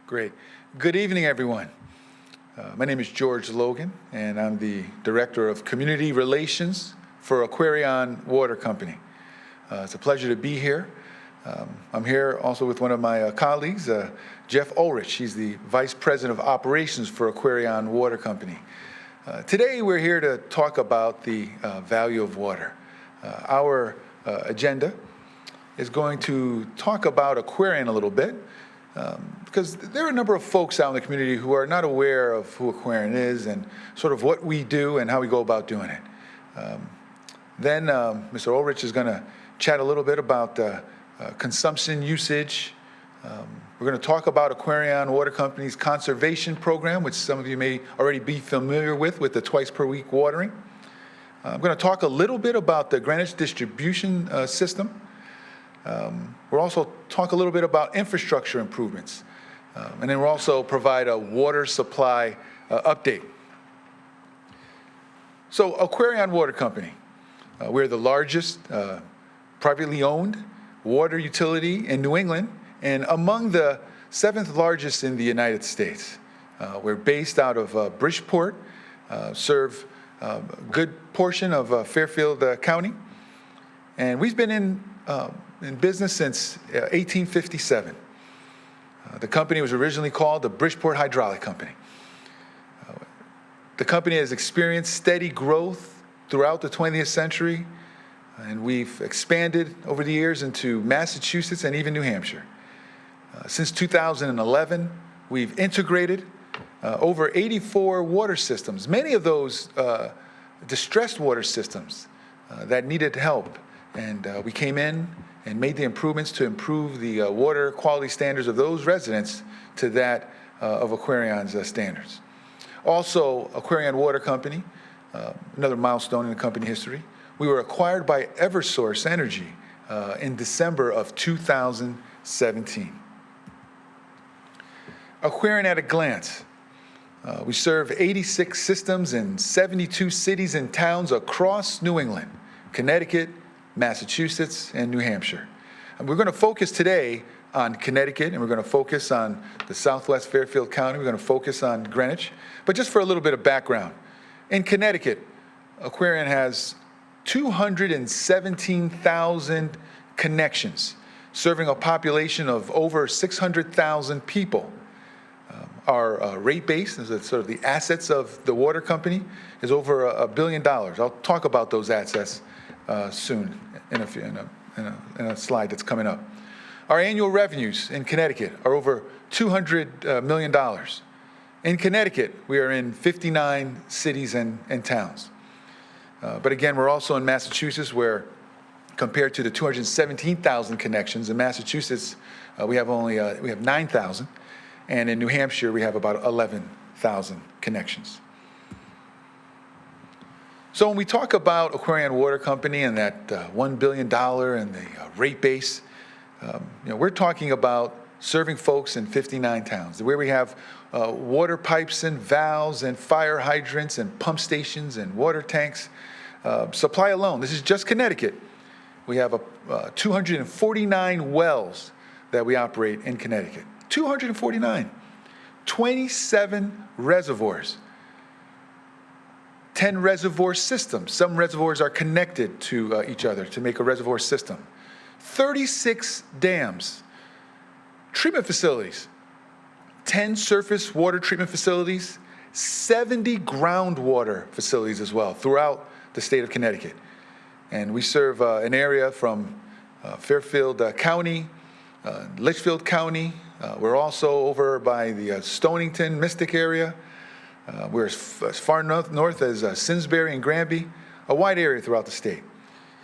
Great. Good evening, everyone. My name is George Logan, and I'm the Director of Community Relations for Aquarion Water Company. It's a pleasure to be here. I'm here also with one of my colleagues, Jeff Ulrich. He's the Vice President of Operations for Aquarion Water Company. Today, we're here to talk about the value of water. Our agenda is going to talk about Aquarion a little bit, because there are a number of folks out in the community who are not aware of who Aquarion is and sort of what we do and how we go about doing it. Then Mr. Ulrich is going to chat a little bit about consumption usage. We're going to talk about Aquarion Water Company's conservation program, which some of you may already be familiar with the twice per week watering. I'm going to talk a little bit about the Greenwich distribution system. We'll also talk a little bit about infrastructure improvements. And then we'll also provide a water supply update. So Aquarion Water Company, we're the largest privately owned water utility in New England and among the 7th largest in the United States. We're based out of Bridgeport, serve a good portion of Fairfield County. And we've been in business since 1857. The company was originally called the Bridgeport Hydraulic Company. The company has experienced steady growth throughout the 20th century, and we've expanded over the years into Massachusetts and even New Hampshire. Since 2011, we've integrated over 84 water systems, many of those distressed water systems that needed help. And we came in and made the improvements to improve the water quality standards of those residents to that of Aquarion's standards. Also, Aquarion Water Company, another milestone in the company history, we were acquired by Eversource Energy in December of 2017. Aquarion at a glance. We serve 86 systems in 72 cities and towns across New England, Connecticut, Massachusetts, and New Hampshire. And we're going to focus today on Connecticut, and we're going to focus on the Southwest Fairfield County. We're going to focus on Greenwich. But just for a little bit of background, in Connecticut, Aquarion has 217,000 connections, serving a population of over 600,000 people. Our rate base, sort of the assets of the water company, is over $1 billion. I'll talk about those assets soon in a slide that's coming up. Our annual revenues in Connecticut are over $200 million. In Connecticut, we are in 59 cities and towns. But again, we're also in Massachusetts, where compared to the 217,000 connections in Massachusetts, we have 9,000, and in New Hampshire we have about 11,000 connections. So when we talk about Aquarion Water Company and that $1 billion and the rate base, we're talking about serving folks in 59 towns, where we have water pipes and valves and fire hydrants and pump stations and water tanks. Supply alone, this is just Connecticut. We have 249 wells that we operate in Connecticut. 249. 27 reservoirs. 10 reservoir systems. Some reservoirs are connected to each other to make a reservoir system. 36 dams. Treatment facilities. 10 surface water treatment facilities. 70 groundwater facilities as well throughout the state of Connecticut. And we serve an area from Fairfield County, Litchfield County. We're also over by the Stonington, Mystic area. We're as far north as Simsbury and Granby, a wide area throughout the state.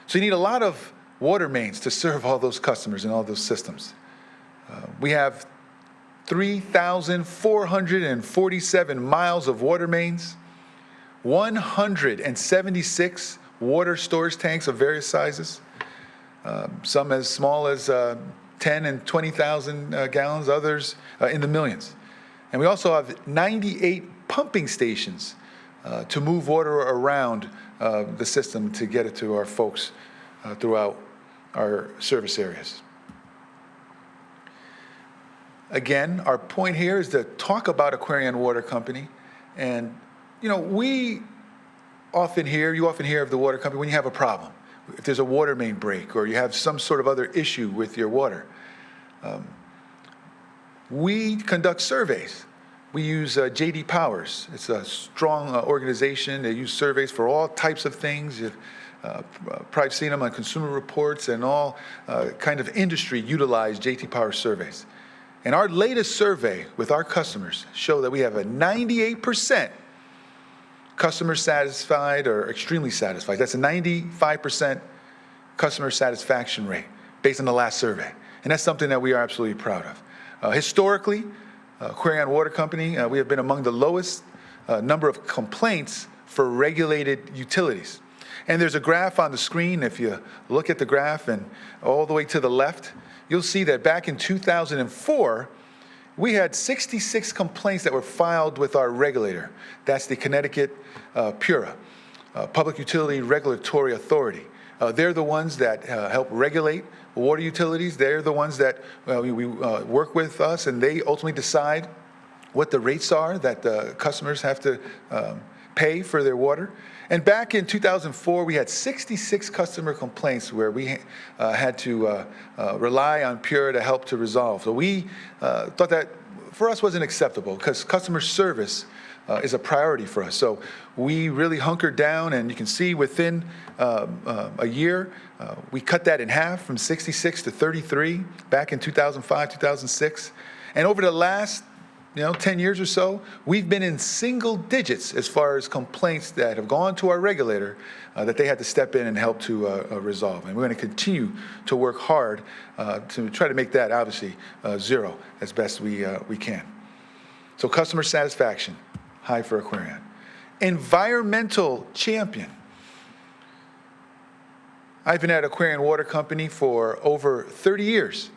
So you need a lot of water mains to serve all those customers and all those systems. We have 3,447 miles of water mains, 176 water storage tanks of various sizes, some as small as 10 and 20,000 gallons, others in the millions. And we also have 98 pumping stations to move water around the system to get it to our folks throughout our service areas. Again, our point here is to talk about Aquarion Water Company. And, you often hear of the water company when you have a problem. If there's a water main break or you have some sort of other issue with your water. We conduct surveys. We use J.D. Powers. It's a strong organization. They use surveys for all types of things. You've probably seen them on Consumer Reports, and all kind of industry utilize J.D. Powers surveys. And our latest survey with our customers show that we have a 98% customer satisfied or extremely satisfied. That's a 95% customer satisfaction rate based on the last survey. And that's something that we are absolutely proud of. Historically, Aquarion Water Company, we have been among the lowest number of complaints for regulated utilities. And there's a graph on the screen. If you look at the graph and all the way to the left, you'll see that back in 2004, we had 66 complaints that were filed with our regulator. That's the Connecticut PURA, Public Utility Regulatory Authority. They're the ones that help regulate water utilities. They're the ones that work with us, and they ultimately decide what the rates are that the customers have to pay for their water. And back in 2004, we had 66 customer complaints where we had to rely on PURA to help to resolve. So we thought that for us wasn't acceptable because customer service is a priority for us. So we really hunkered down, and you can see within a year, we cut that in half from 66 to 33 back in 2005, 2006. And over the last 10 years or so, we've been in single digits as far as complaints that have gone to our regulator that they had to step in and help to resolve. And we're going to continue to work hard to try to make that, obviously, zero as best we can. So customer satisfaction, high for Aquarion. Environmental champion. I've been at Aquarion Water Company for over 30 years.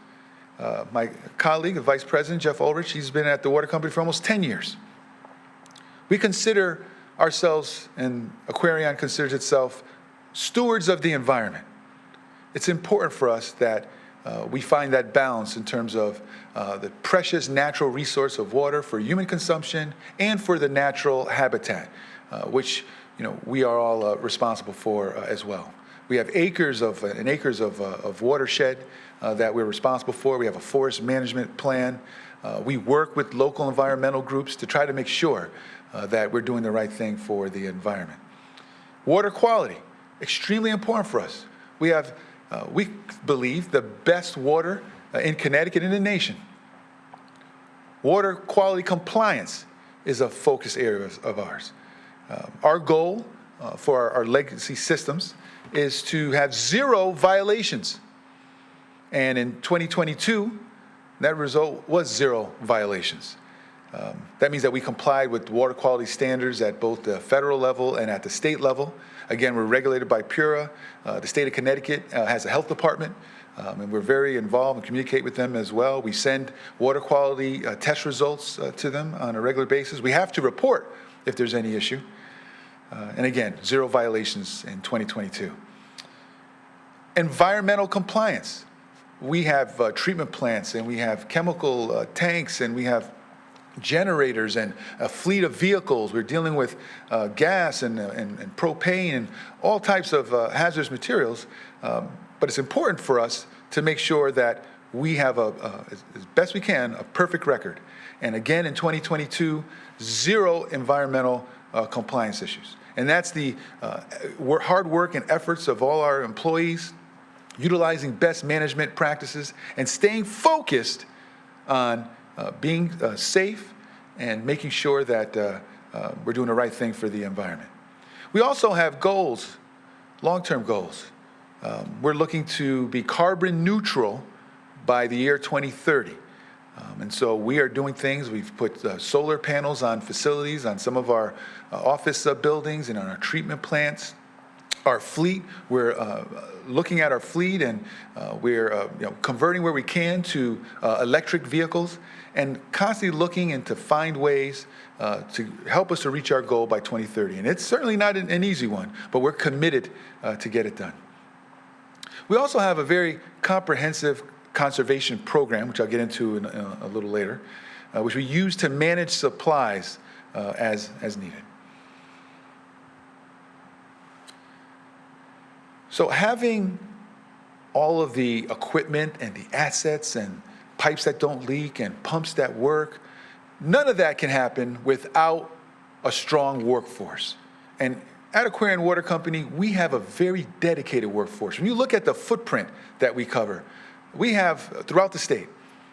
My colleague, the Vice President, Jeff Ulrich, he's been at the water company for almost 10 years. We consider ourselves, and Aquarion considers itself, stewards of the environment. It's important for us that we find that balance in terms of the precious natural resource of water for human consumption and for the natural habitat, which we are all responsible for as well. We have acres of watershed that we're responsible for. We have a forest management plan. We work with local environmental groups to try to make sure that we're doing the right thing for the environment. Water quality, extremely important for us. We have, we believe, the best water in Connecticut and in the nation. Water quality compliance is a focus area of ours. Our goal for our legacy systems is to have 0 violations. And in 2022, that result was 0 violations. That means that we complied with water quality standards at both the federal level and at the state level. Again, we're regulated by PURA. The state of Connecticut has a health department, and we're very involved and communicate with them as well. We send water quality test results to them on a regular basis. We have to report if there's any issue. And again, 0 violations in 2022. Environmental compliance. We have treatment plants, and we have chemical tanks, and we have generators and a fleet of vehicles. We're dealing with gas and propane and all types of hazardous materials. But it's important for us to make sure that we have, as best we can, a perfect record. And again, in 2022, 0 environmental compliance issues. And that's the hard work and efforts of all our employees, utilizing best management practices and staying focused on being safe and making sure that we're doing the right thing for the environment. We also have goals, long-term goals. We're looking to be carbon neutral by the year 2030. And so we are doing things. We've put solar panels on facilities, on some of our office buildings and on our treatment plants. Our fleet, we're looking at our fleet, and we're converting where we can to electric vehicles, and constantly looking to find ways to help us to reach our goal by 2030. And it's certainly not an easy one, but we're committed to get it done. We also have a very comprehensive conservation program, which I'll get into in a little later, which we use to manage supplies as needed. So having all of the equipment and the assets and pipes that don't leak and pumps that work, none of that can happen without a strong workforce. And at Aquarion Water Company, we have a very dedicated workforce. When you look at the footprint that we cover, we have throughout the state,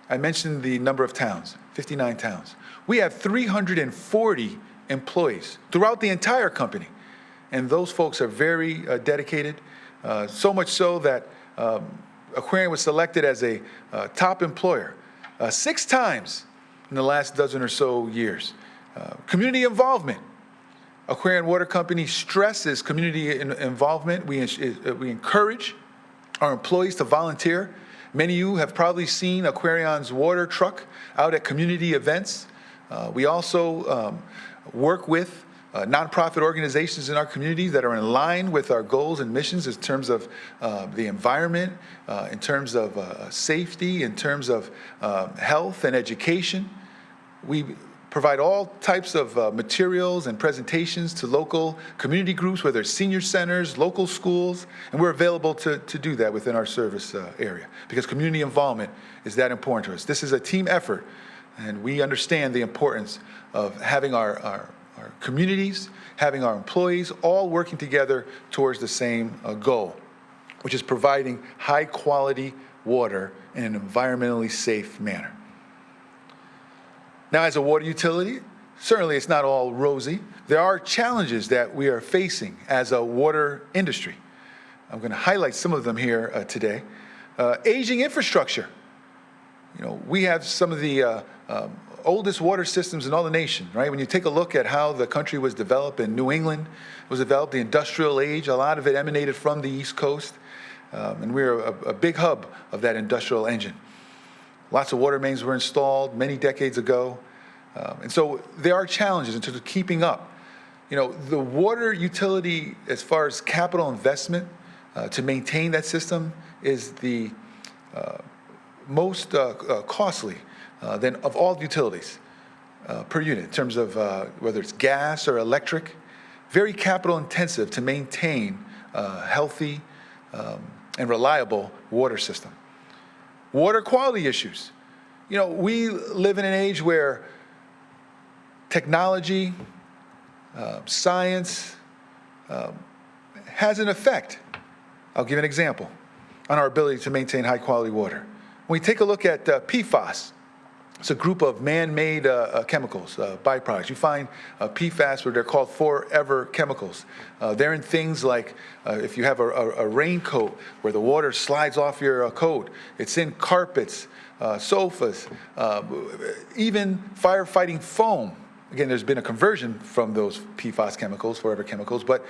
I mentioned the number of towns, 59 towns. We have 340 employees throughout the entire company. And those folks are very dedicated, so much so that Aquarion was selected as a top employer 6 times in the last dozen or so years. Community involvement. Aquarion Water Company stresses community involvement. We encourage our employees to volunteer. Many of you have probably seen Aquarion's water truck out at community events. We also work with nonprofit organizations in our community that are in line with our goals and missions in terms of the environment, in terms of safety, in terms of health and education. We provide all types of materials and presentations to local community groups, whether it's senior centers, local schools, and we're available to do that within our service area because community involvement is that important to us. This is a team effort, and we understand the importance of having our communities, having our employees all working together towards the same goal, which is providing high quality water in an environmentally safe manner. Now, as a water utility, certainly it's not all rosy. There are challenges that we are facing as a water industry. I'm going to highlight some of them here today. Aging infrastructure. You know, we have some of the oldest water systems in all the nation, right? When you take a look at how the country was developed in New England, was developed, the industrial age, a lot of it emanated from the East Coast, and we're a big hub of that industrial engine. Lots of water mains were installed many decades ago. And so there are challenges in terms of keeping up. You know, the water utility, as far as capital investment to maintain that system, is the most costly than of all utilities per unit in terms of whether it's gas or electric. Very capital intensive to maintain a healthy and reliable water system. Water quality issues. You know, we live in an age where technology, science has an effect. I'll give an example on our ability to maintain high quality water. When we take a look at PFAS, it's a group of man-made chemicals, byproducts. You find PFAS where they're called forever chemicals. They're in things like if you have a raincoat where the water slides off your coat. It's in carpets, sofas, even firefighting foam. Again, there's been a conversion from those PFAS chemicals, forever chemicals, but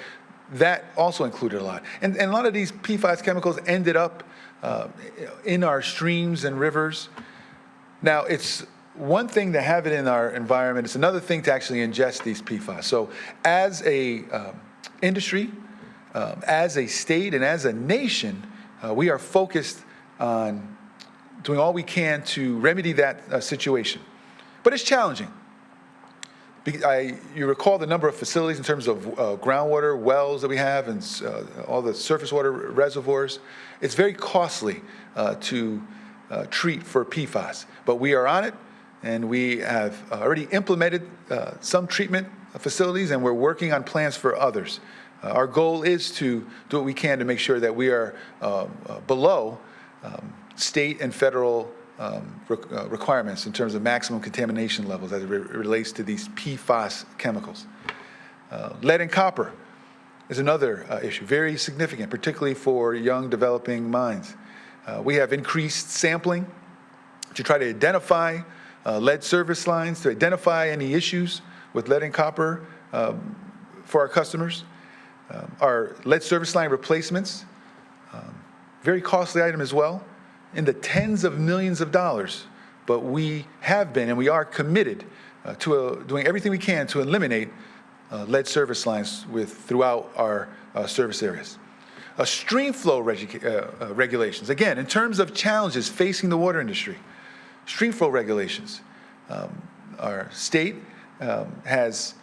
that also included a lot. And a lot of these PFAS chemicals ended up in our streams and rivers. Now, it's one thing to have it in our environment. It's another thing to actually ingest these PFAS. So as a industry, as a state, and as a nation, we are focused on doing all we can to remedy that situation. But it's challenging. You recall the number of facilities in terms of groundwater wells that we have and all the surface water reservoirs. It's very costly to treat for PFAS, but we are on it, and we have already implemented some treatment facilities, and we're working on plans for others. Our goal is to do what we can to make sure that we are below state and federal requirements in terms of maximum contamination levels as it relates to these PFAS chemicals. Lead and copper is another issue, very significant, particularly for young developing minds. We have increased sampling to try to identify lead service lines, to identify any issues with lead and copper for our customers. Our lead service line replacements, very costly item as well, in the tens of millions of dollars. But we have been and we are committed to doing everything we can to eliminate lead service lines throughout our service areas. Stream flow regulations. Again, in terms of challenges facing the water industry, stream flow regulations. Our state has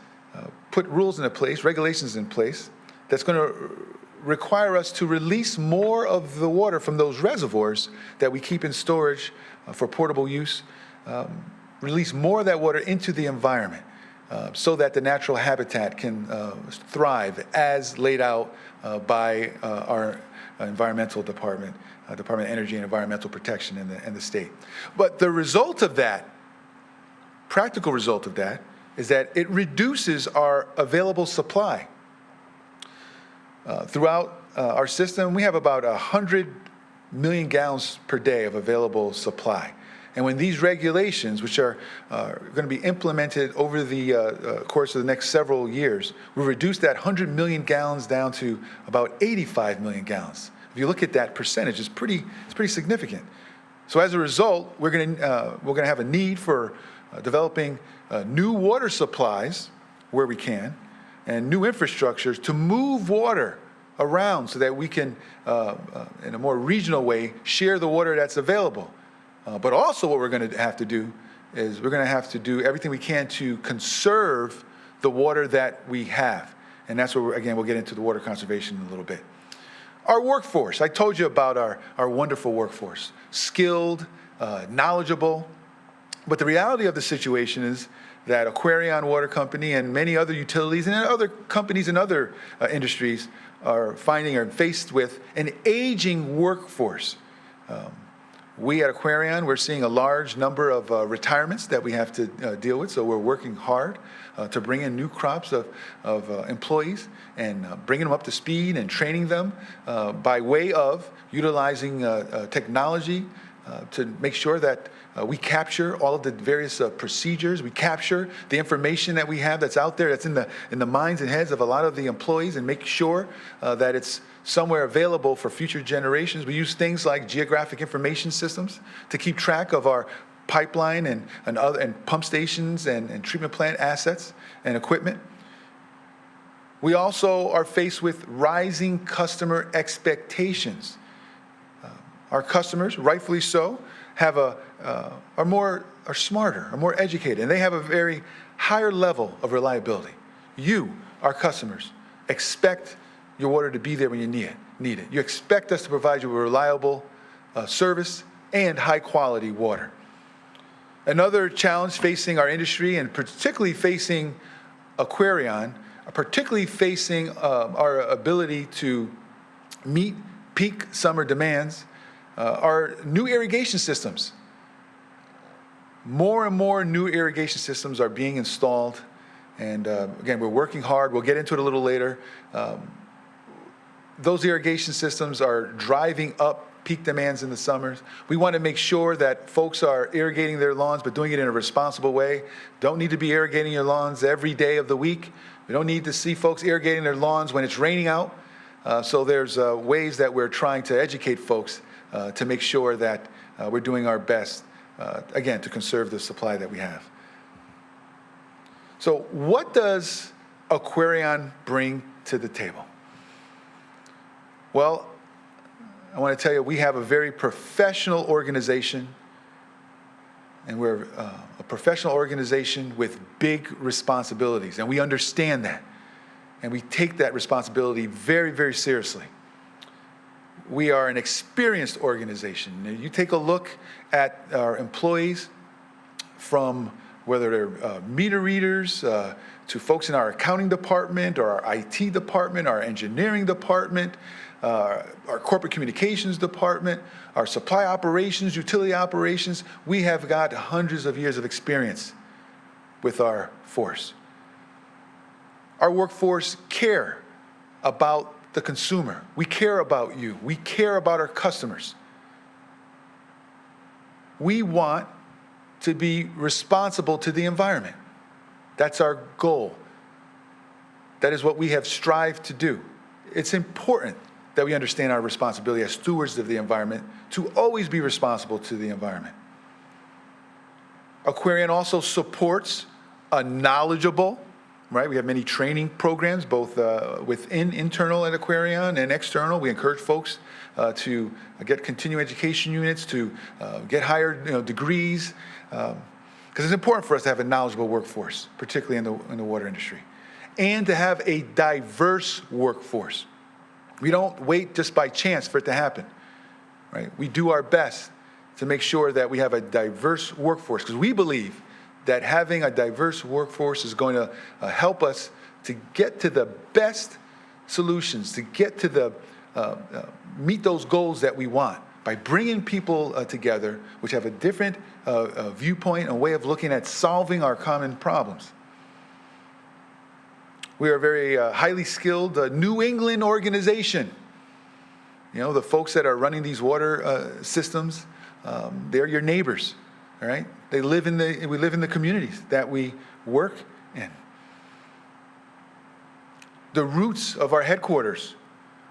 put rules into place, regulations in place, that's going to require us to release more of the water from those reservoirs that we keep in storage for portable use, release more of that water into the environment so that the natural habitat can thrive as laid out by our environmental department, Department of Energy and Environmental Protection in the state. But the result of that, practical result of that, is that it reduces our available supply. Throughout our system, we have about 100 million gallons per day of available supply. And when these regulations, which are going to be implemented over the course of the next several years, will reduce that 100 million gallons down to about 85 million gallons. If you look at that percentage, it's pretty significant. So as a result, we're going to have a need for developing new water supplies where we can, and new infrastructures to move water around so that we can, in a more regional way, share the water that's available. But also what we're going to have to do is we're going to have to do everything we can to conserve the water that we have. And that's where, again, we'll get into the water conservation in a little bit. Our workforce, I told you about our wonderful workforce, skilled, knowledgeable. But the reality of the situation is that Aquarion Water Company and many other utilities and other companies in other industries are faced with an aging workforce. We at Aquarion, we're seeing a large number of retirements that we have to deal with, so we're working hard to bring in new crops of employees and bringing them up to speed and training them by way of utilizing technology to make sure that we capture all of the various procedures. We capture the information that we have that's out there, that's in the minds and heads of a lot of the employees, and make sure that it's somewhere available for future generations. We use things like geographic information systems to keep track of our pipeline and pump stations and treatment plant assets and equipment. We also are faced with rising customer expectations. Our customers, rightfully so, are smarter, are more educated, and they have a very higher level of reliability. You, our customers, expect your water to be there when you need it. You expect us to provide you with reliable service and high quality water. Another challenge facing our industry, and particularly facing Aquarion, particularly facing our ability to meet peak summer demands, are new irrigation systems. More and more new irrigation systems are being installed. And again, we're working hard. We'll get into it a little later. Those irrigation systems are driving up peak demands in the summers. We want to make sure that folks are irrigating their lawns, but doing it in a responsible way. Don't need to be irrigating your lawns every day of the week. We don't need to see folks irrigating their lawns when it's raining out. So there's ways that we're trying to educate folks to make sure that we're doing our best, again, to conserve the supply that we have. So what does Aquarion bring to the table? Well, I want to tell you, we have a very professional organization, and we're a professional organization with big responsibilities, and we understand that, and we take that responsibility very, very seriously. We are an experienced organization. You take a look at our employees, from whether they're meter readers, to folks in our accounting department or our IT department, our engineering department, our corporate communications department, our supply operations, utility operations. We have got hundreds of years of experience with our force. Our workforce care about the consumer. We care about you. We care about our customers. We want to be responsible to the environment. That's our goal. That is what we have strived to do. It's important that we understand our responsibility as stewards of the environment to always be responsible to the environment. Aquarion also supports a knowledgeable right? We have many training programs, both within internal at Aquarion and external. We encourage folks to get continuing education units, to get higher degrees, because it's important for us to have a knowledgeable workforce, particularly in the water industry, and to have a diverse workforce. We don't wait just by chance for it to happen, right? We do our best to make sure that we have a diverse workforce, because we believe that having a diverse workforce is going to help us to get to the best solutions, to get to the meet those goals that we want by bringing people together which have a different viewpoint, a way of looking at solving our common problems. We are a very highly skilled New England organization. The folks that are running these water systems, they're your neighbors, all right? We live in the communities that we work in. The roots of our headquarters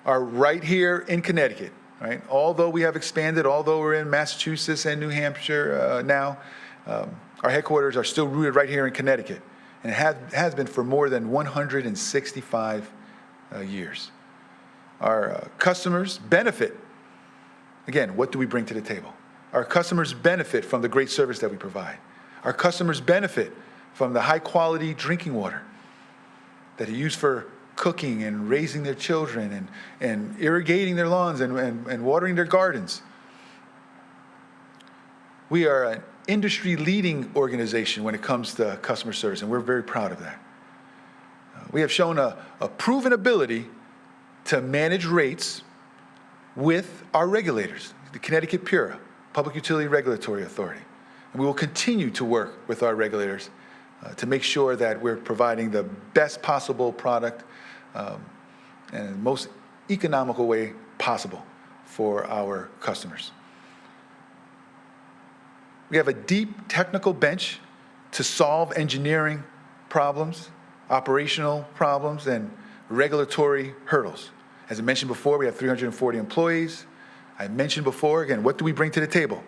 are right here in Connecticut, right? Although we have expanded, although we're in Massachusetts and New Hampshire now, our headquarters are still rooted right here in Connecticut. And it has been for more than 165 years. Our customers benefit. Again, what do we bring to the table? Our customers benefit from the great service that we provide. Our customers benefit from the high quality drinking water that are used for cooking and raising their children and irrigating their lawns and watering their gardens. We are an industry-leading organization when it comes to customer service, and we're very proud of that. We have shown a proven ability to manage rates with our regulators, the Connecticut PURA, Public Utility Regulatory Authority. And we will continue to work with our regulators to make sure that we're providing the best possible product and the most economical way possible for our customers. We have a deep technical bench to solve engineering problems, operational problems, and regulatory hurdles. As I mentioned before, we have 340 employees. I mentioned before, again, what do we bring to the table?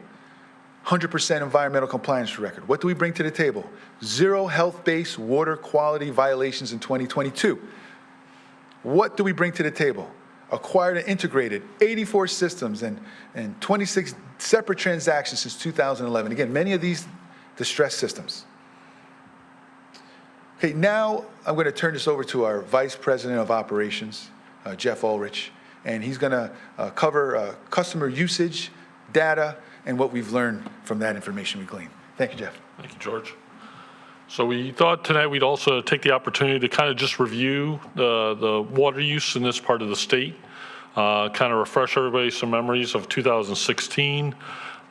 100% environmental compliance record. What do we bring to the table? 0 health-based water quality violations in 2022. What do we bring to the table? Acquired and integrated 84 systems and 26 separate transactions since 2011. Again, many of these distressed systems. Okay, now I'm going to turn this over to our Vice President of Operations, Jeff Ulrich, and he's going to cover customer usage, data, and what we've learned from that information we gleaned. Thank you, Jeff. Thank you, George. So we thought tonight we'd also take the opportunity to kind of just review the water use in this part of the state, kind of refresh everybody some memories of 2016,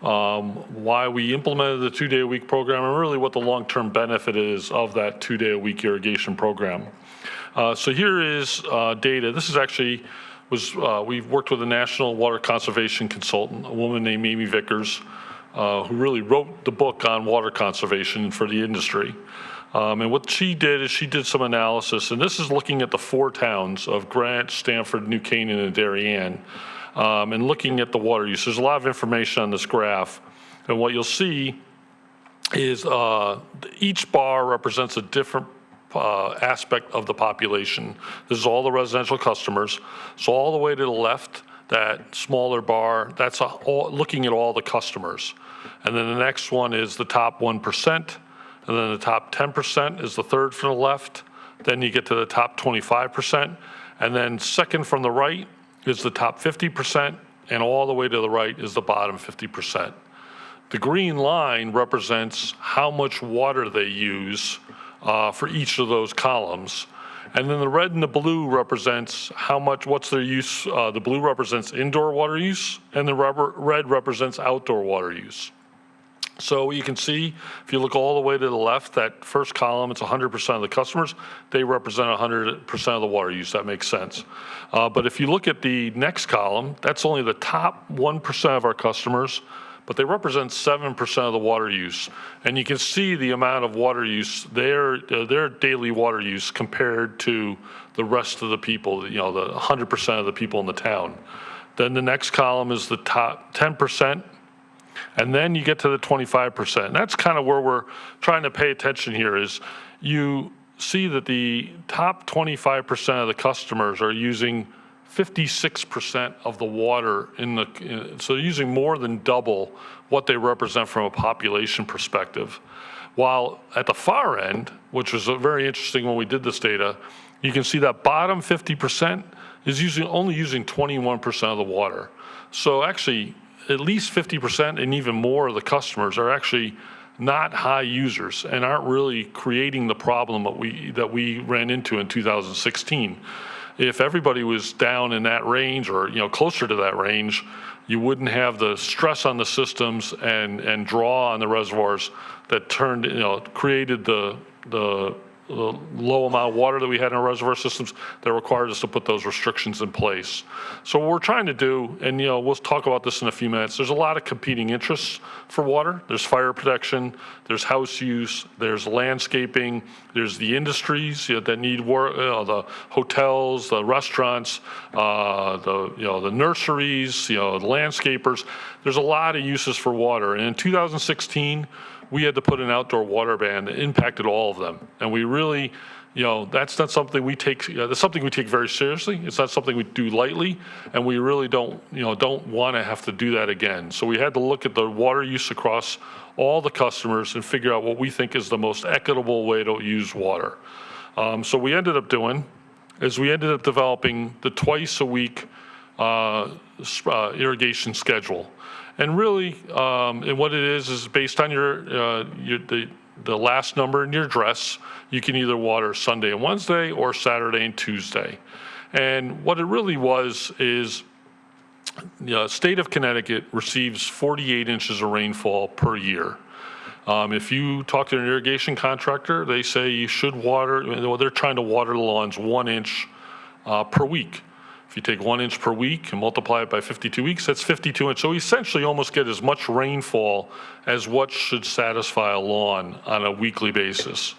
why we implemented the 2-day-a-week program, and really what the long-term benefit is of that 2-day-a-week irrigation program. So here is data. This is actually we've worked with a national water conservation consultant, a woman named Amy Vickers, who really wrote the book on water conservation for the industry. And what she did is she did some analysis, and this is looking at the 4 towns of Grant, Stamford, New Canaan, and Darien, and looking at the water use. There's a lot of information on this graph, and what you'll see is each bar represents a different aspect of the population. This is all the residential customers. So all the way to the left, that smaller bar, that's looking at all the customers. And then the next one is the top 1%, and then the top 10% is the third from the left. Then you get to the top 25%, and then second from the right is the top 50%, and all the way to the right is the bottom 50%. The green line represents how much water they use for each of those columns. And then the red and the blue represents what's their use. The blue represents indoor water use, and the red represents outdoor water use. So you can see, if you look all the way to the left, that first column, it's 100% of the customers. They represent 100% of the water use. That makes sense. But if you look at the next column, that's only the top 1% of our customers, but they represent 7% of the water use. And you can see the amount of water use, their daily water use compared to the rest of the people, the 100% of the people in the town. Then the next column is the top 10%. And then you get to the 25%. And that's kind of where we're trying to pay attention here is see that the top 25% of the customers are using 56% of the water so they're using more than double what they represent from a population perspective. While at the far end, which was very interesting when we did this data, you can see that bottom 50% is only using 21% of the water. So actually, at least 50% and even more of the customers are actually not high users and aren't really creating the problem that we ran into in 2016. If everybody was down in that range or closer to that range, you wouldn't have the stress on the systems and draw on the reservoirs that created the low amount of water that we had in our reservoir systems that required us to put those restrictions in place. So what we're trying to do, and we'll talk about this in a few minutes, there's a lot of competing interests for water. There's fire protection, there's house use, there's landscaping, there's the industries that need work, the hotels, the restaurants, the nurseries, the landscapers. There's a lot of uses for water. And in 2016, we had to put an outdoor water ban that impacted all of them. And we really, that's not something we take, that's something we take very seriously. It's not something we do lightly, and we really don't want to have to do that again. So we had to look at the water use across all the customers and figure out what we think is the most equitable way to use water. So we ended up developing the twice a week irrigation schedule. And really, and what it is based on the last number in your address. You can either water Sunday and Wednesday or Saturday and Tuesday. And what it really was is the state of Connecticut receives 48 inches of rainfall per year. If you talk to an irrigation contractor, they say you should water, they're trying to water the lawns 1 inch per week. If you take 1 inch per week and multiply it by 52 weeks, that's 52 inches. So we essentially almost get as much rainfall as what should satisfy a lawn on a weekly basis.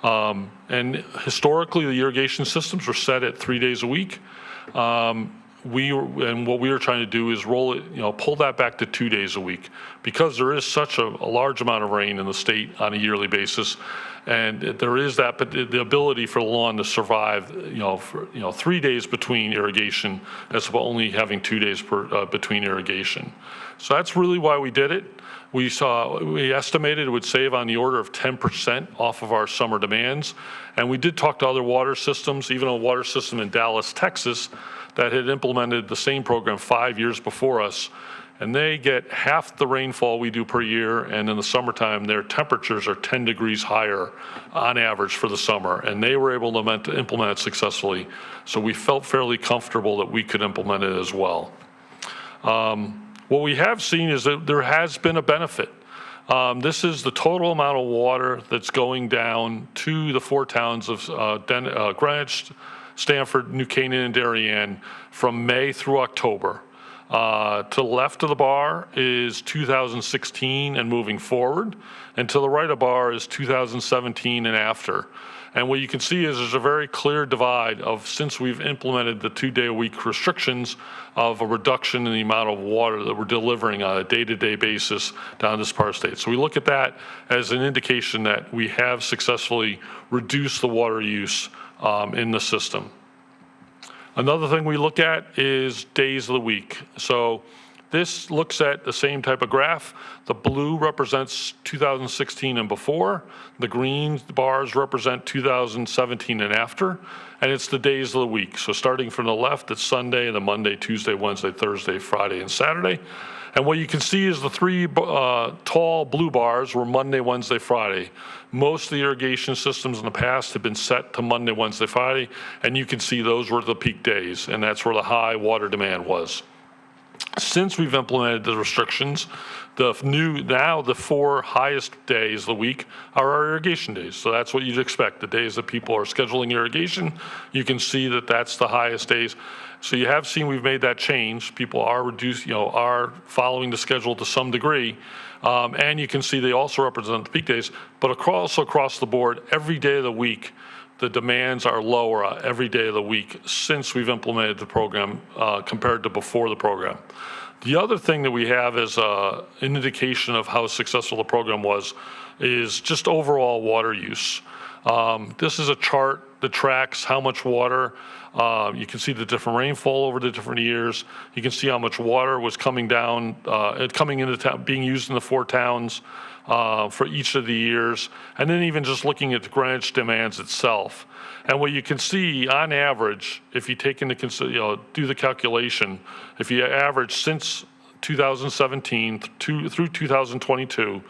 And historically, the irrigation systems were set at 3 days a week. And what we were trying to do is pull that back to 2 days a week, because there is such a large amount of rain in the state on a yearly basis. And there is that, but the ability for the lawn to survive, for 3 days between irrigation, as opposed to only having 2 days between irrigation. So that's really why we did it. We estimated it would save on the order of 10% off of our summer demands. And we did talk to other water systems, even a water system in Dallas, Texas, that had implemented the same program 5 years before us. And they get half the rainfall we do per year, and in the summertime, their temperatures are 10 degrees higher on average for the summer, and they were able to implement it successfully. So we felt fairly comfortable that we could implement it as well. What we have seen is that there has been a benefit. This is the total amount of water that's going down to the 4 towns of Greenwich, Stamford, New Canaan, and Darien from May through October. To the left of the bar is 2016 and moving forward, and to the right of the bar is 2017 and after. And what you can see is there's a very clear divide since we've implemented the 2-day-a-week restrictions, of a reduction in the amount of water that we're delivering on a day-to-day basis down this part of the state. So we look at that as an indication that we have successfully reduced the water use in the system. Another thing we look at is days of the week. So this looks at the same type of graph. The blue represents 2016 and before. The green bars represent 2017 and after. And it's the days of the week. So starting from the left, it's Sunday, and then Monday, Tuesday, Wednesday, Thursday, Friday, and Saturday. And what you can see is the 3 tall blue bars were Monday, Wednesday, Friday. Most of the irrigation systems in the past have been set to Monday, Wednesday, Friday, and you can see those were the peak days, and that's where the high water demand was. Since we've implemented the restrictions, the 4 highest days of the week are our irrigation days. So that's what you'd expect. The days that people are scheduling irrigation, you can see that that's the highest days. So you have seen we've made that change. People are following the schedule to some degree. And you can see they also represent the peak days, but across the board, every day of the week, the demands are lower every day of the week since we've implemented the program compared to before the program. The other thing that we have as an indication of how successful the program was is just overall water use. This is a chart that tracks how much water, you can see the different rainfall over the different years. You can see how much water was coming down, coming into town, being used in the 4 towns for each of the years. And then even just looking at the Greenwich demands itself. And what you can see on average, if you take into do the calculation, if you average since 2017 through 2022,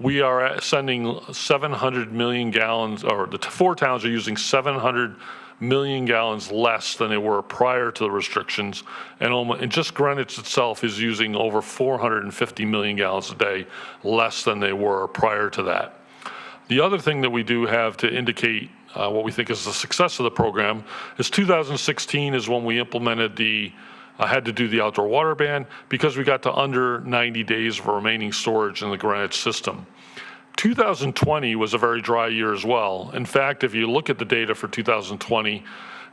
we are sending 700 million gallons, or the 4 towns are using 700 million gallons less than they were prior to the restrictions. And just Greenwich itself is using over 450 million gallons a day less than they were prior to that. The other thing that we do have to indicate what we think is the success of the program is 2016 is when we implemented had to do the outdoor water ban because we got to under 90 days of remaining storage in the Greenwich system. 2020 was a very dry year as well. In fact, if you look at the data for 2020,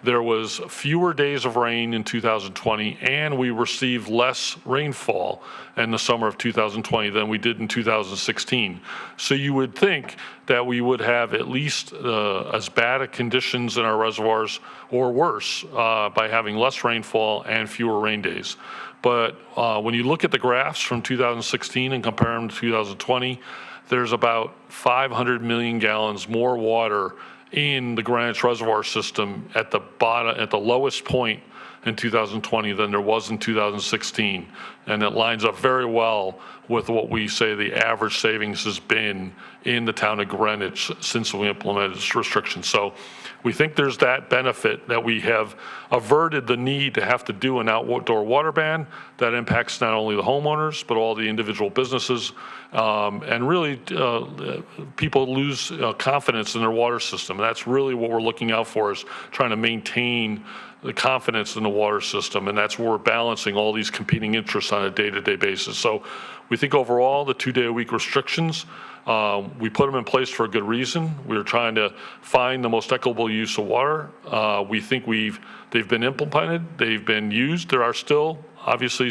there was fewer days of rain in 2020, and we received less rainfall in the summer of 2020 than we did in 2016. So you would think that we would have at least as bad a conditions in our reservoirs or worse by having less rainfall and fewer rain days. But when you look at the graphs from 2016 and compare them to 2020, there's about 500 million gallons more water in the Greenwich Reservoir system at the bottom, at the lowest point in 2020 than there was in 2016. And it lines up very well with what we say the average savings has been in the town of Greenwich since we implemented this restriction. So we think there's that benefit that we have averted the need to have to do an outdoor water ban that impacts not only the homeowners, but all the individual businesses. And really, people lose confidence in their water system. And that's really what we're looking out for, is trying to maintain the confidence in the water system. And that's where we're balancing all these competing interests on a day-to-day basis. So we think overall, the 2-day-a-week restrictions, we put them in place for a good reason. We're trying to find the most equitable use of water. We think they've been implemented, they've been used. There are still, obviously,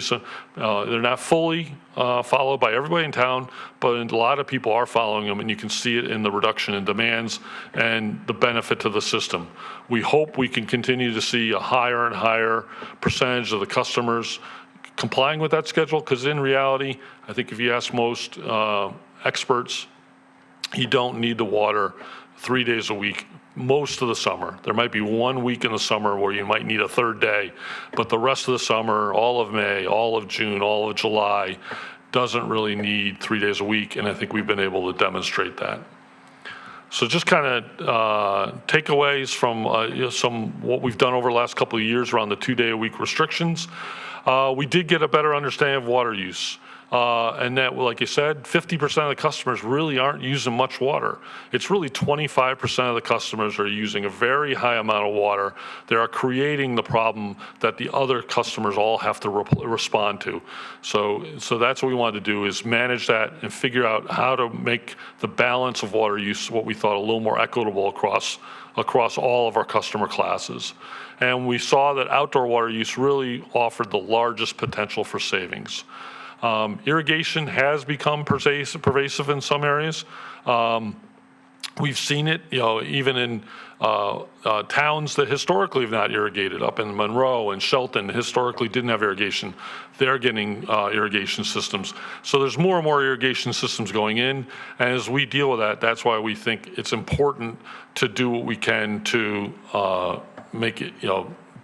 they're not fully followed by everybody in town, but a lot of people are following them, and you can see it in the reduction in demands and the benefit to the system. We hope we can continue to see a higher and higher percentage of the customers complying with that schedule, because in reality, I think if you ask most experts, you don't need the water 3 days a week most of the summer. There might be 1 week in the summer where you might need a 3rd day, but the rest of the summer, all of May, all of June, all of July, doesn't really need 3 days a week, and I think we've been able to demonstrate that. So just kind of takeaways from what we've done over the last couple of years around the 2-day-a-week restrictions. We did get a better understanding of water use. And that, like you said, 50% of the customers really aren't using much water. It's really 25% of the customers are using a very high amount of water. They are creating the problem that the other customers all have to respond to. So that's what we wanted to do, is manage that and figure out how to make the balance of water use what we thought a little more equitable across all of our customer classes. And we saw that outdoor water use really offered the largest potential for savings. Irrigation has become pervasive in some areas. We've seen it, even in towns that historically have not irrigated. Up in Monroe and Shelton, historically didn't have irrigation. They're getting irrigation systems. So there's more and more irrigation systems going in. And as we deal with that, that's why we think it's important to do what we can to make it,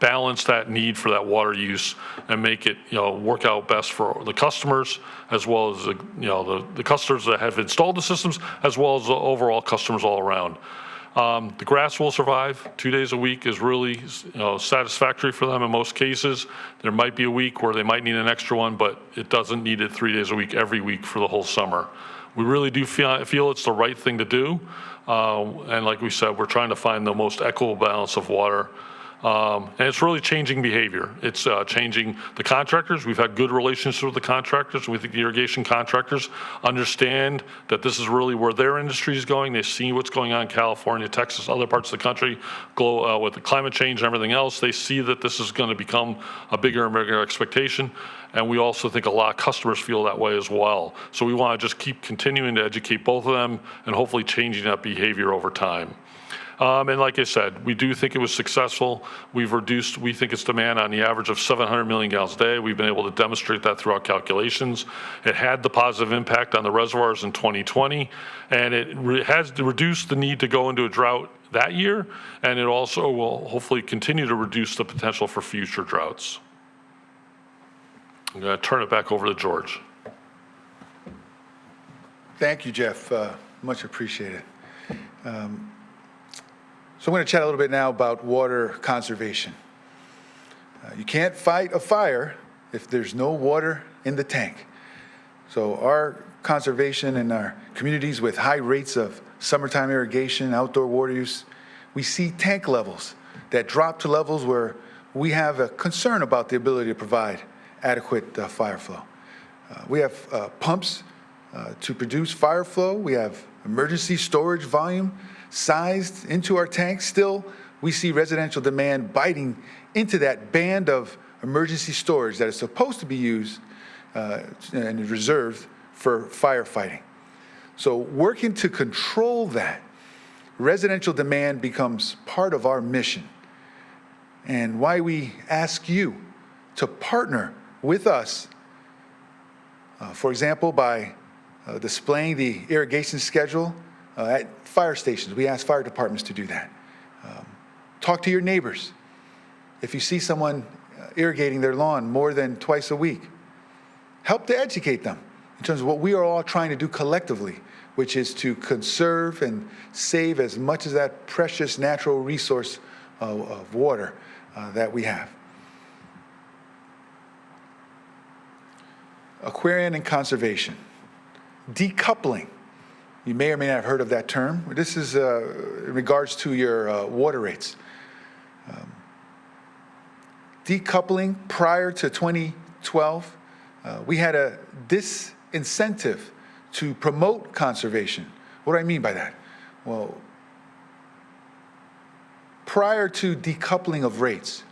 balance that need for that water use and make it, work out best for the customers, as well as the customers that have installed the systems, as well as the overall customers all around. The grass will survive. 2 days a week is really, satisfactory for them in most cases. There might be a week where they might need an extra one, but it doesn't need it 3 days a week every week for the whole summer. We really do feel it's the right thing to do. And like we said, we're trying to find the most equitable balance of water. And it's really changing behavior. It's changing the contractors. We've had good relationships with the contractors. We think the irrigation contractors understand that this is really where their industry is going. They see what's going on in California, Texas, other parts of the country, with the climate change and everything else. They see that this is going to become a bigger and bigger expectation. And we also think a lot of customers feel that way as well. So we want to just keep continuing to educate both of them and hopefully changing that behavior over time. And like I said, we do think it was successful. We think it's demand on the average of 700 million gallons a day. We've been able to demonstrate that through our calculations. It had the positive impact on the reservoirs in 2020, and it has reduced the need to go into a drought that year, and it also will hopefully continue to reduce the potential for future droughts. I'm going to turn it back over to George. Thank you, Jeff. Much appreciated. So I'm going to chat a little bit now about water conservation. You can't fight a fire if there's no water in the tank. So our conservation in our communities with high rates of summertime irrigation, outdoor water use, we see tank levels that drop to levels where we have a concern about the ability to provide adequate fire flow. We have pumps to produce fire flow. We have emergency storage volume sized into our tanks. Still, we see residential demand biting into that band of emergency storage that is supposed to be used and reserved for firefighting. So working to control that, residential demand becomes part of our mission, and why we ask you to partner with us, for example, by displaying the irrigation schedule at fire stations. We ask fire departments to do that. Talk to your neighbors. If you see someone irrigating their lawn more than twice a week, help to educate them in terms of what we are all trying to do collectively, which is to conserve and save as much of that precious natural resource of water that we have. Aquarion and conservation. Decoupling. You may or may not have heard of that term. This is in regards to your water rates. Decoupling prior to 2012, we had a disincentive to promote conservation. What do I mean by that? Well, prior to decoupling of rates,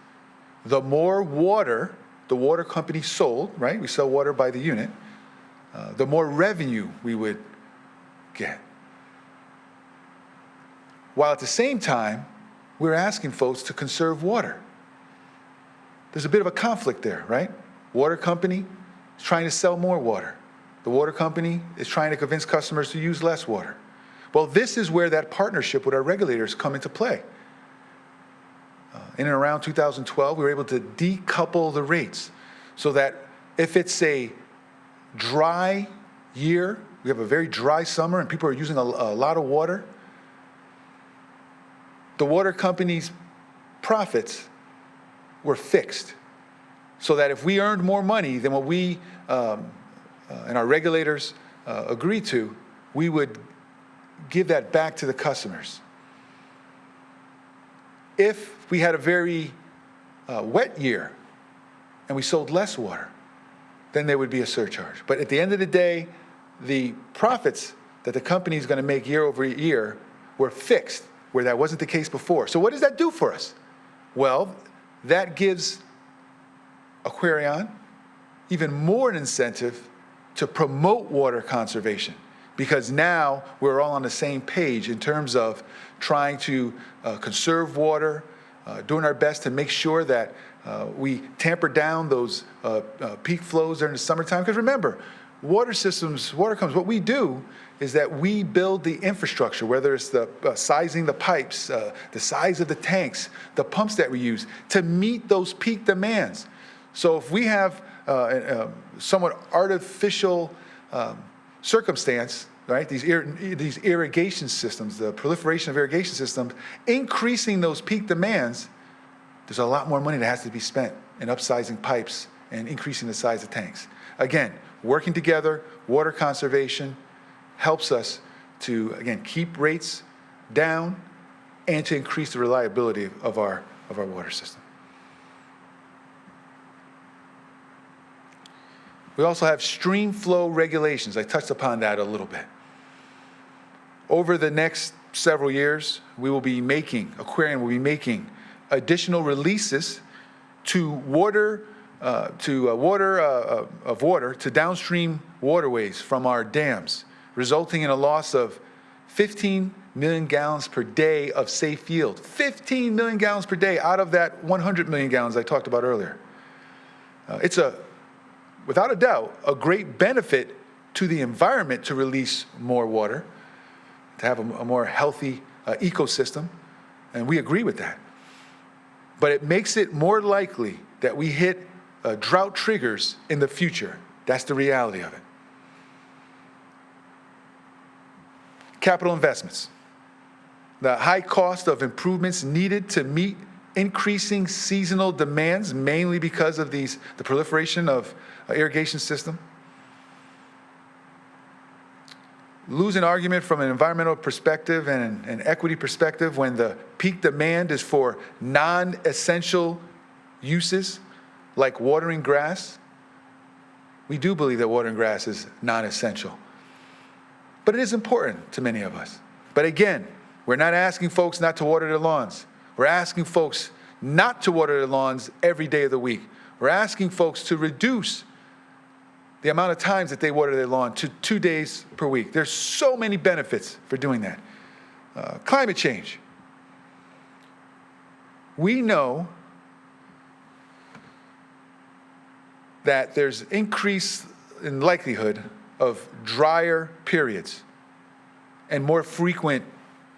the more water the water company sold, right? We sell water by the unit, the more revenue we would get. While at the same time, we're asking folks to conserve water. There's a bit of a conflict there, right? Water company is trying to sell more water. The water company is trying to convince customers to use less water. Well, this is where that partnership with our regulators come into play. In and around 2012, we were able to decouple the rates so that if it's a dry year, we have a very dry summer and people are using a lot of water, the water company's profits were fixed. So that if we earned more money than what we and our regulators agreed to, we would give that back to the customers. If we had a very wet year and we sold less water, then there would be a surcharge. But at the end of the day, the profits that the company is going to make year over year were fixed, where that wasn't the case before. So what does that do for us? Well, that gives Aquarion even more an incentive to promote water conservation, because now we're all on the same page in terms of trying to conserve water, doing our best to make sure that we tamper down those peak flows during the summertime. Because remember, water systems, water comes, what we do is that we build the infrastructure, whether it's the sizing the pipes, the size of the tanks, the pumps that we use to meet those peak demands. So if we have somewhat artificial circumstance, right? These irrigation systems, the proliferation of irrigation systems, increasing those peak demands, there's a lot more money that has to be spent in upsizing pipes and increasing the size of tanks. Again, working together, water conservation helps us to, again, keep rates down and to increase the reliability of our of our water system. We also have stream flow regulations. I touched upon that a little bit. Over the next several years, Aquarion will be making additional releases to water to downstream waterways from our dams, resulting in a loss of 15 million gallons per day of safe yield. 15 million gallons per day out of that 100 million gallons I talked about earlier. It's without a doubt, a great benefit to the environment to release more water, to have a more healthy ecosystem, and we agree with that. But it makes it more likely that we hit drought triggers in the future. That's the reality of it. Capital investments. The high cost of improvements needed to meet increasing seasonal demands, mainly because of the proliferation of irrigation system. Lose an argument from an environmental perspective and an equity perspective when the peak demand is for non-essential uses like watering grass. We do believe that watering grass is non-essential, but it is important to many of us. But again, we're not asking folks not to water their lawns. We're asking folks not to water their lawns every day of the week. We're asking folks to reduce the amount of times that they water their lawn to 2 days per week. There's so many benefits for doing that. Climate change. We know that there's increase in likelihood of drier periods and more frequent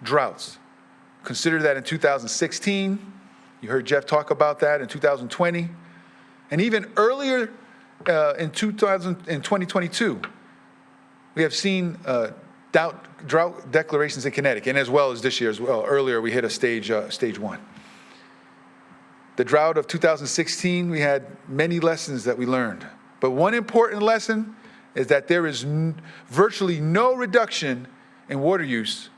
droughts. Consider that in 2016. You heard Jeff talk about that in 2020. And even earlier in 2022, we have seen drought declarations in Connecticut, and as well as this year as well. Earlier, we hit a stage 1. The drought of 2016, we had many lessons that we learned. But one important lesson is that there is virtually no reduction in water use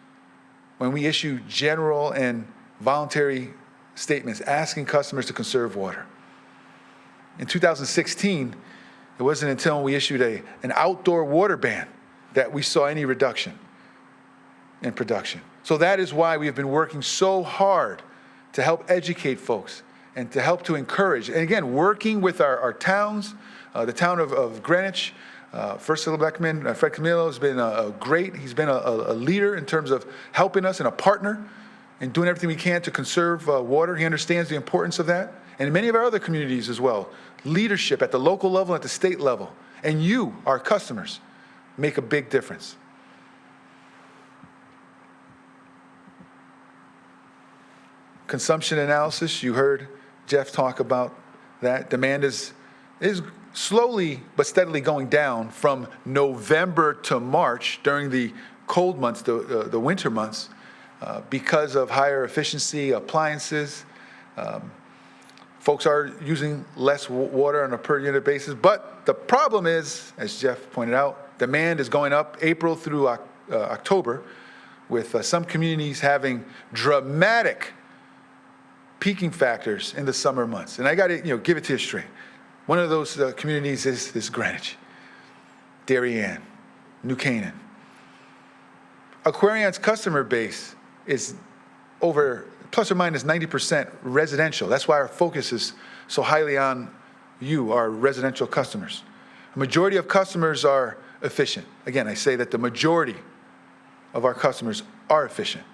when we issue general and voluntary statements asking customers to conserve water. In 2016, it wasn't until we issued an outdoor water ban that we saw any reduction in production. So that is why we have been working so hard to help educate folks and to help to encourage. And again, working with our towns, the town of Greenwich, First Selectman Fred Camillo has been great. He's been a leader in terms of helping us and a partner in doing everything we can to conserve water. He understands the importance of that. And in many of our other communities as well, leadership at the local level, at the state level, and you, our customers, make a big difference. Consumption analysis, you heard Jeff talk about that. Demand is slowly but steadily going down from November to March during the cold months, the winter months, because of higher efficiency appliances. Folks are using less water on a per unit basis, but the problem is, as Jeff pointed out, demand is going up April through October, with some communities having dramatic peaking factors in the summer months. And I got to give it to you straight. One of those communities is Greenwich, Darien, New Canaan. Aquarion's customer base is over plus or minus 90% residential. That's why our focus is so highly on you, our residential customers. The majority of customers are efficient. Again, I say that the majority of our customers are efficient.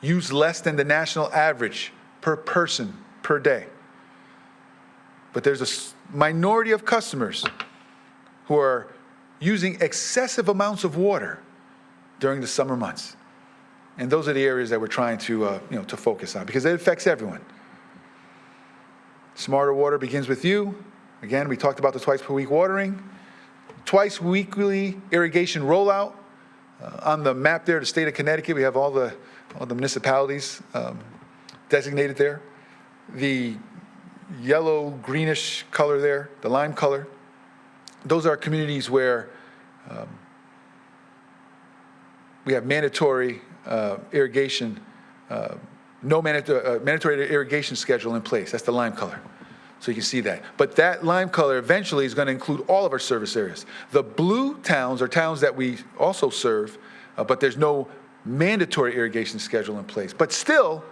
Use less than the national average per person per day. But there's a minority of customers who are using excessive amounts of water during the summer months. And those are the areas that we're trying to focus on, because it affects everyone. Smarter water begins with you. Again, we talked about the twice per week watering. Twice weekly irrigation rollout. On the map there, the state of Connecticut, we have all the municipalities designated there. The yellow greenish color there, the lime color, those are communities where we have mandatory irrigation no mandatory irrigation schedule in place. That's the lime color. So you can see that. But that lime color eventually is going to include all of our service areas. The blue towns are towns that we also serve, but there's no mandatory irrigation schedule in place. But still,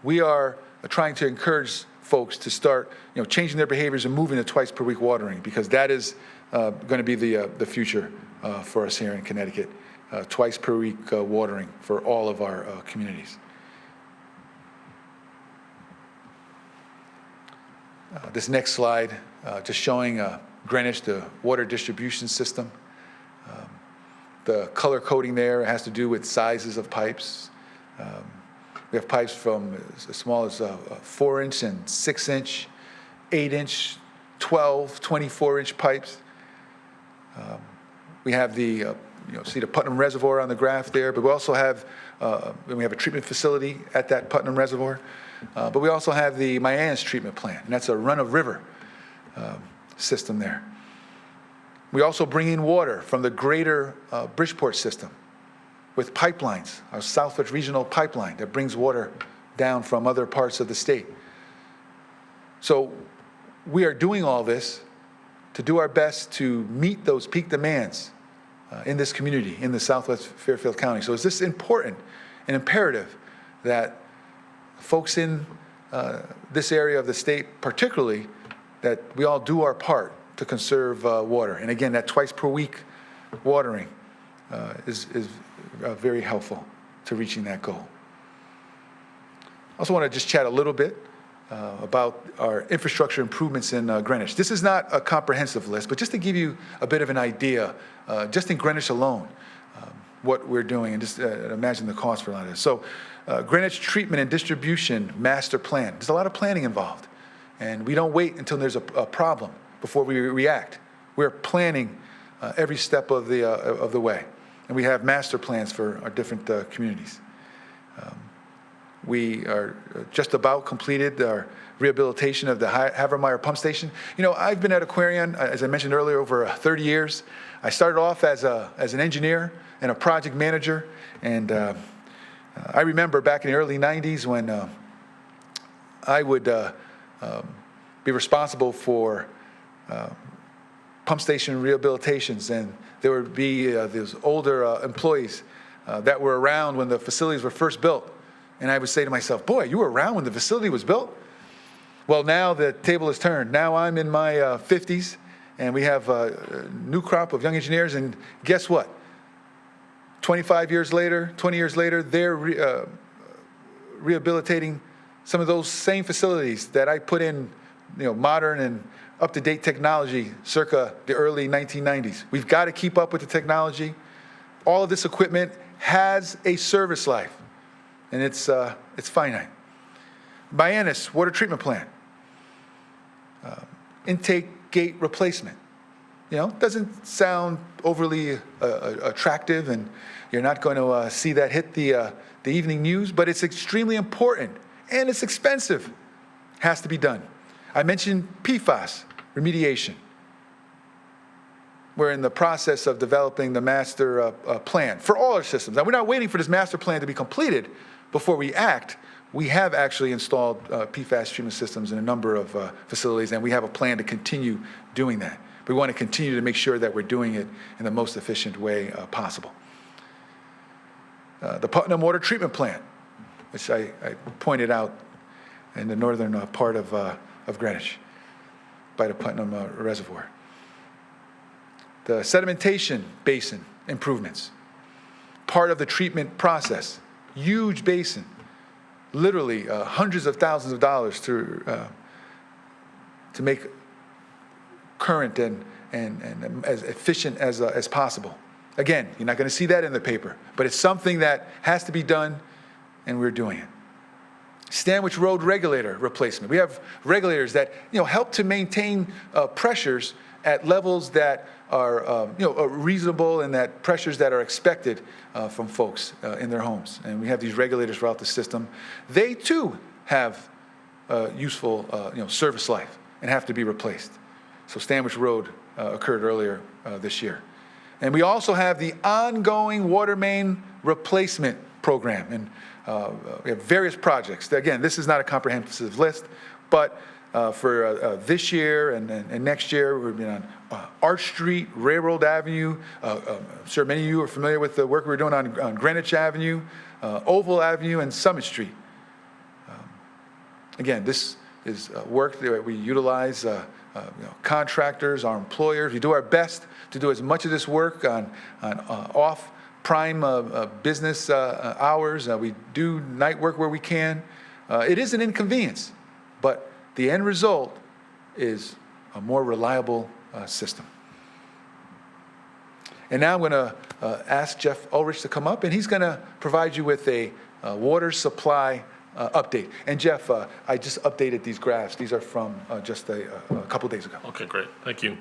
we are trying to encourage folks to start, changing their behaviors and moving to twice per week watering, because that is going to be the future for us here in Connecticut. Twice per week watering for all of our communities. This next slide, just showing Greenwich, the water distribution system. The color coding there has to do with sizes of pipes. We have pipes from as small as 4-inch and 6-inch, 8-inch, 12, 24-inch pipes. We have the, see the Putnam Reservoir on the graph there, but we also have, we have a treatment facility at that Putnam Reservoir. But we also have the Mianus treatment plant, and that's a run-of-river system there. We also bring in water from the greater Bridgeport system with pipelines, our Southwest Regional Pipeline that brings water down from other parts of the state. So we are doing all this to do our best to meet those peak demands in this community, in the Southwest Fairfield County. So it's just important and imperative that folks in this area of the state, particularly, that we all do our part to conserve water. And again, that twice per week watering is very helpful to reaching that goal. I also want to just chat a little bit about our infrastructure improvements in Greenwich. This is not a comprehensive list, but just to give you a bit of an idea, just in Greenwich alone, what we're doing, and just imagine the cost for a lot of this. So Greenwich Treatment and Distribution Master Plan. There's a lot of planning involved, and we don't wait until there's a problem before we react. We're planning every step of the way, and we have master plans for our different communities. We are just about completed our rehabilitation of the Havermeyer pump station. I've been at Aquarion, as I mentioned earlier, over 30 years. I started off as an engineer and a project manager, and I remember back in the early 90s when I would be responsible for pump station rehabilitations, and there would be those older employees that were around when the facilities were first built. And I would say to myself, boy, you were around when the facility was built? Well, now the table has turned. Now I'm in my 50s, and we have a new crop of young engineers, and guess what? 20 years later, they're rehabilitating some of those same facilities that I put in, modern and up-to-date technology circa the early 1990s. We've got to keep up with the technology. All of this equipment has a service life, and it's finite. Mianus water treatment plant, intake gate replacement. Doesn't sound overly attractive, and you're not going to see that hit the evening news, but it's extremely important, and it's expensive. Has to be done. I mentioned PFAS remediation. We're in the process of developing the master plan for all our systems. Now, we're not waiting for this master plan to be completed before we act. We have actually installed PFAS treatment systems in a number of facilities, and we have a plan to continue doing that. We want to continue to make sure that we're doing it in the most efficient way possible. The Putnam Water Treatment Plant, which I pointed out in the northern part of Greenwich by the Putnam Reservoir. The sedimentation basin improvements, part of the treatment process, huge basin, literally hundreds of thousands of dollars to make current and as efficient as possible. Again, you're not going to see that in the paper, but it's something that has to be done, and we're doing it. Stanwich Road regulator replacement. We have regulators that help to maintain pressures at levels that are reasonable, and that pressures that are expected from folks in their homes. And we have these regulators throughout the system. They too have useful service life and have to be replaced. So Stanwich Road occurred earlier this year. And we also have the ongoing water main replacement program. And We have various projects. Again, this is not a comprehensive list, but for this year and next year, we've been on Arch Street, Railroad Avenue. I'm sure many of you are familiar with the work we're doing on Greenwich Avenue, Oval Avenue, and Summit Street. Again, this is work that we utilize contractors, our employers. We do our best to do as much of this work on off-prime business hours. We do night work where we can. It is an inconvenience, but the end result is a more reliable system. And now I'm going to ask Jeff Ulrich to come up, and he's going to provide you with a water supply update. And Jeff, I just updated these graphs. These are from just a couple days ago. Okay, great. Thank you.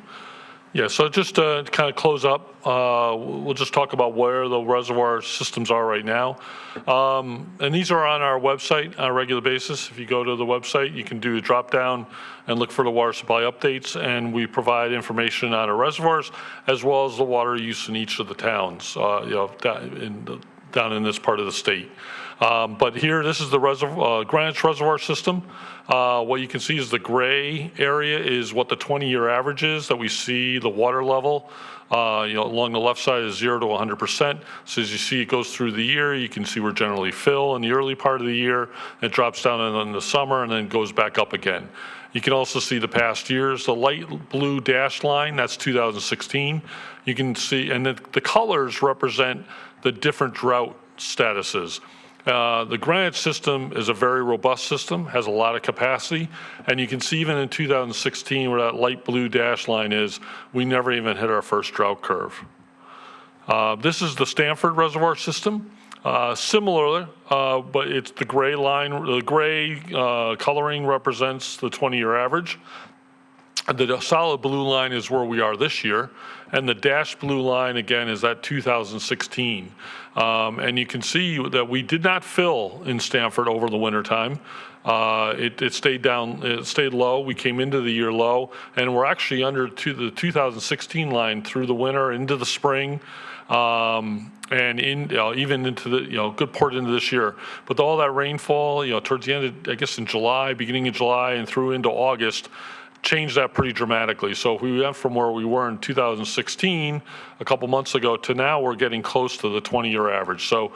Yeah, so just to kind of close up, we'll just talk about where the reservoir systems are right now. And these are on our website on a regular basis. If you go to the website, you can do a drop down and look for the water supply updates. And we provide information on our reservoirs as well as the water use in each of the towns, down in this part of the state. But here, this is the Greenwich Reservoir System. What you can see is the gray area is what the 20-year average is that we see the water level. Along the left side is 0 to 100%. So as you see, it goes through the year. You can see we're generally fill in the early part of the year. It drops down in the summer and then goes back up again. You can also see the past years. The light blue dashed line, that's 2016. You can see, and the colors represent the different drought statuses. The Greenwich system is a very robust system, has a lot of capacity, and you can see even in 2016 where that light blue dash line is, we never even hit our first drought curve. This is the Stanford Reservoir System. Similar, but it's the gray line. The gray coloring represents the 20-year average. The solid blue line is where we are this year, and the dashed blue line, again, is that 2016. And you can see that we did not fill in Stanford over the wintertime. It stayed down, it stayed low. We came into the year low, and we're actually under the 2016 line through the winter, into the spring, and even into the good part into this year. But all that rainfall, towards the end of, I guess, in July, beginning of July, and through into August, changed that pretty dramatically. So if we went from where we were in 2016 a couple months ago to now, we're getting close to the 20-year average. So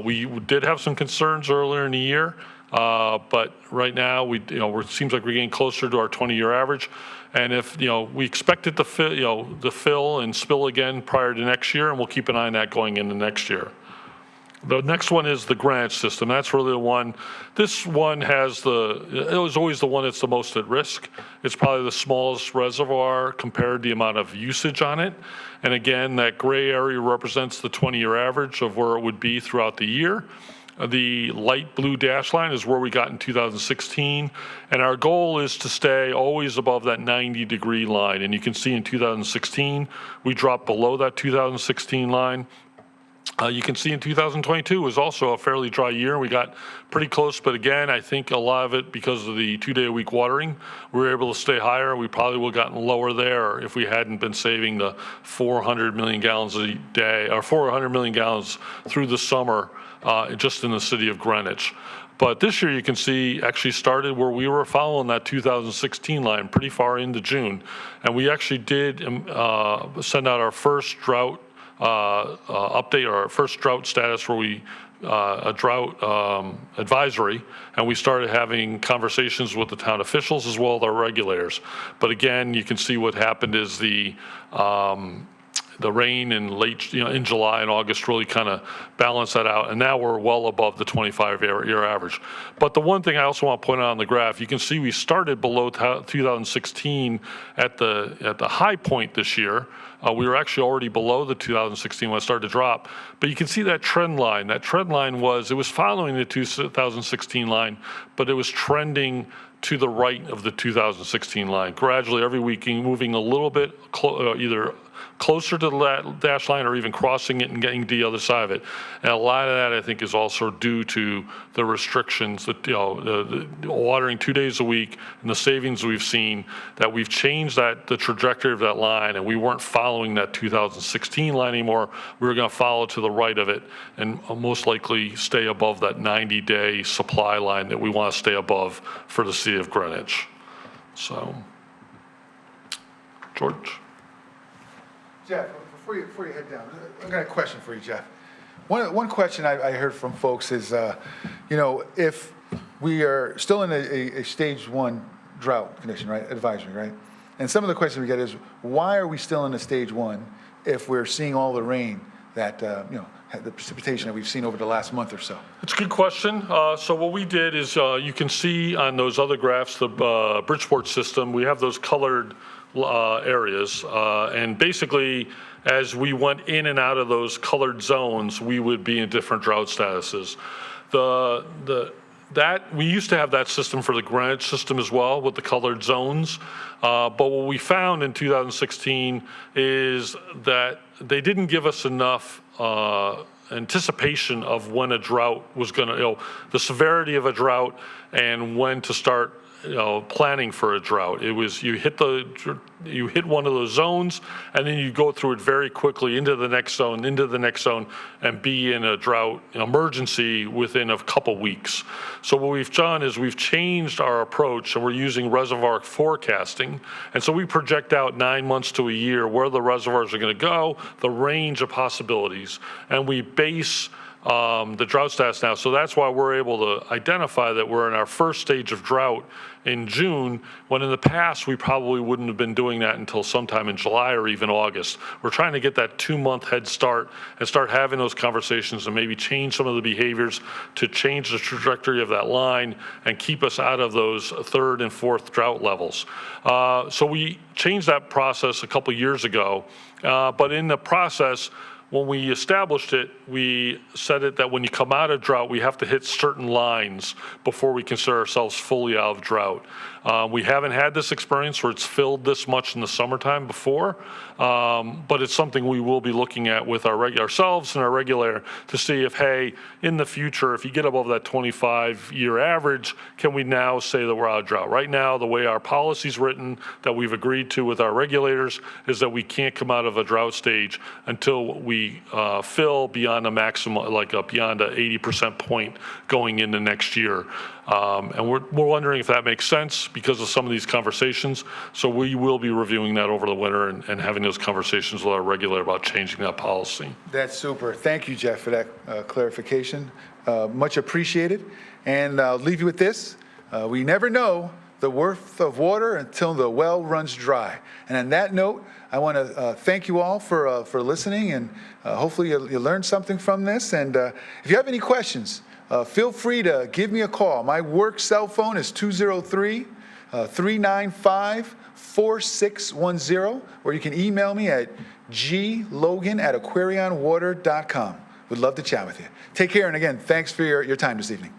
we did have some concerns earlier in the year, but right now it seems like we're getting closer to our 20-year average. And if we expect it to fill and spill again prior to next year, and we'll keep an eye on that going into next year. The next one is the Greenwich system. That's really the one. This one it was always the one that's the most at risk. It's probably the smallest reservoir compared to the amount of usage on it. And again, that gray area represents the 20-year average of where it would be throughout the year. The light blue dash line is where we got in 2016. And our goal is to stay always above that 90-degree line. And you can see in 2016, we dropped below that 2016 line. You can see in 2022 was also a fairly dry year. We got pretty close, but again, I think a lot of it because of the 2-day-a-week watering, we were able to stay higher. We probably would have gotten lower there if we hadn't been saving the 400 million gallons a day, or 400 million gallons through the summer just in the city of Greenwich. But this year you can see actually started where we were following that 2016 line pretty far into June. And we actually did send out our first drought update, or our first drought status, where we a drought advisory, and we started having conversations with the town officials as well as our regulators. But again, you can see what happened is the rain in late, in July and August really kind of balanced that out, and now we're well above the 25-year average. But the one thing I also want to point out on the graph, you can see we started below 2016 at the high point this year. We were actually already below the 2016 when it started to drop. But you can see that trend line. That trend line it was following the 2016 line, but it was trending to the right of the 2016 line. Gradually, every week, moving a little bit either closer to the dash line or even crossing it and getting to the other side of it. And a lot of that, I think, is also due to the restrictions that, the watering 2 days a week and the savings we've seen, that we've changed the trajectory of that line, and we weren't following that 2016 line anymore. We were going to follow to the right of it and most likely stay above that 90-day supply line that we want to stay above for the city of Greenwich. So, George? Jeff, before you head down, I've got a question for you, Jeff. One question I heard from folks is, if we are still in a stage 1 drought condition, right, advisory, right? And some of the questions we get is, why are we still in a stage 1 if we're seeing all the rain that, the precipitation that we've seen over the last month or so? It's a good question. So what we did is, you can see on those other graphs, the Bridgeport system, we have those colored areas. And basically, as we went in and out of those colored zones, we would be in different drought statuses. We used to have that system for the Greenwich system as well with the colored zones. But what we found in 2016 is that they didn't give us enough anticipation of when a drought was going to, the severity of a drought and when to start planning for a drought. It was you hit one of those zones, and then you go through it very quickly into the next zone, and be in a drought emergency within a couple weeks. So what we've done is we've changed our approach, and we're using reservoir forecasting. And so we project out 9 months to a year where the reservoirs are going to go, the range of possibilities, and we base the drought stats now. So that's why we're able to identify that we're in our first stage of drought in June, when in the past we probably wouldn't have been doing that until sometime in July or even August. We're trying to get that 2-month head start and start having those conversations and maybe change some of the behaviors to change the trajectory of that line and keep us out of those 3rd and 4th drought levels. So we changed that process a couple years ago, but in the process, when we established it, we said it that when you come out of drought, we have to hit certain lines before we consider ourselves fully out of drought. We haven't had this experience where it's filled this much in the summertime before, but it's something we will be looking at with ourselves and our regulator to see if, hey, in the future, if you get above that 25-year average, can we now say that we're out of drought? Right now, the way our policy's written that we've agreed to with our regulators is that we can't come out of a drought stage until we fill beyond a maximum, beyond a 80% point going into next year. And we're wondering if that makes sense because of some of these conversations. So we will be reviewing that over the winter and having those conversations with our regulator about changing that policy. That's super. Thank you, Jeff, for that clarification. Much appreciated. And I'll leave you with this. We never know the worth of water until the well runs dry. And on that note, I want to thank you all for listening, and hopefully you learned something from this. And if you have any questions, feel free to give me a call. My work cell phone is 203-395-4610, or you can email me at glogan@aquarionwater.com. Would love to chat with you. Take care, and again, thanks for your time this evening.